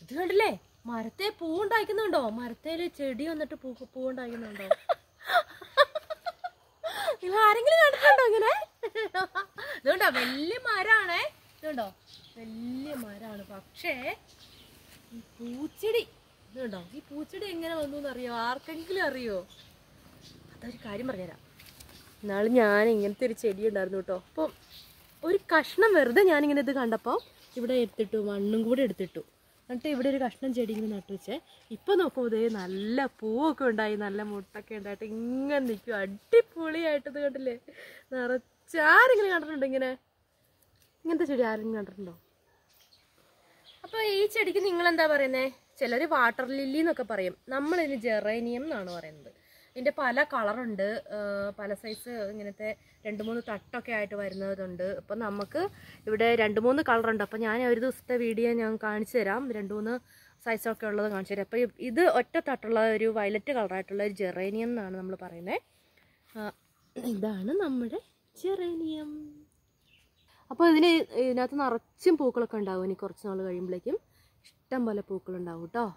ഇത് കണ്ടില്ലേ മരത്തെ പൂവുണ്ടാക്കുന്നുണ്ടോ? മരത്തേല് ചെടി വന്നിട്ട് പൂവുണ്ടാക്കുന്നുണ്ടോ? നിങ്ങൾ ആരെങ്കിലും കണ്ടിട്ടുണ്ടോ ഇങ്ങനെ? ഇതുകൊണ്ടോ വലിയ മരാണേ, ഇതുണ്ടോ വലിയ മരാണ്. പക്ഷേ ഈ പൂച്ചെടി ഇതുണ്ടോ, ഈ പൂച്ചെടി എങ്ങനെ വന്നു എന്നറിയോ? ആർക്കെങ്കിലും അറിയോ? അതൊരു കാര്യം പറഞ്ഞുതരാം. എന്നാലും ഞാൻ ഇങ്ങനത്തെ ഒരു ചെടി ഉണ്ടായിരുന്നു കേട്ടോ. അപ്പം ഒരു കഷ്ണം വെറുതെ ഞാനിങ്ങനെ ഇത് കണ്ടപ്പോൾ ഇവിടെ എടുത്തിട്ടു, മണ്ണും കൂടെ എടുത്തിട്ടു. എന്നിട്ട് ഇവിടെ ഒരു കഷ്ണം ചെടി ഇങ്ങനെ നട്ടു വെച്ചേ. ഇപ്പം നോക്കുമ്പോൾ ഇതേ നല്ല പൂവൊക്കെ ഉണ്ടായി, നല്ല മുട്ടൊക്കെ ഉണ്ടായിട്ട് ഇങ്ങനെ നിൽക്കും, അടിപൊളിയായിട്ട്. ഇത് കണ്ടില്ലേ, നിറച്ചാരെങ്കിലും കണ്ടിട്ടുണ്ടോ ഇങ്ങനെ? ഇങ്ങനത്തെ ചെടി ആരെങ്കിലും കണ്ടിട്ടുണ്ടോ? അപ്പോൾ ഈ ചെടിക്ക് നിങ്ങളെന്താ പറയുന്നത്? ചിലർ വാട്ടർ ലില്ലി എന്നൊക്കെ പറയും, നമ്മളിതിന് ജെറേനിയം എന്നാണ് പറയുന്നത്. ഇതിൻ്റെ പല കളറുണ്ട്, പല സൈസ്, ഇങ്ങനത്തെ 2-3 തട്ടൊക്കെ ആയിട്ട് വരുന്നതുണ്ട്. അപ്പം നമുക്ക് ഇവിടെ 2-3 കളറുണ്ട്. അപ്പം ഞാൻ ഒരു ദിവസത്തെ വീഡിയോ ഞാൻ കാണിച്ചു തരാം, 2-3 സൈസൊക്കെ ഉള്ളത് കാണിച്ചു തരാം. അപ്പോൾ ഇത് ഒറ്റ തട്ടുള്ള ഒരു വയലറ്റ് കളറായിട്ടുള്ള ഒരു ജെറേനിയം എന്നാണ് നമ്മൾ പറയുന്നത്. ഇതാണ് നമ്മുടെ ജെറേനിയം. അപ്പോൾ ഇതിനകത്ത് നിറച്ചും പൂക്കളൊക്കെ ഉണ്ടാവും. ഇനി കുറച്ച് നാൾ കഴിയുമ്പോഴേക്കും ഇഷ്ടം പോലെ പൂക്കളുണ്ടാവും കേട്ടോ.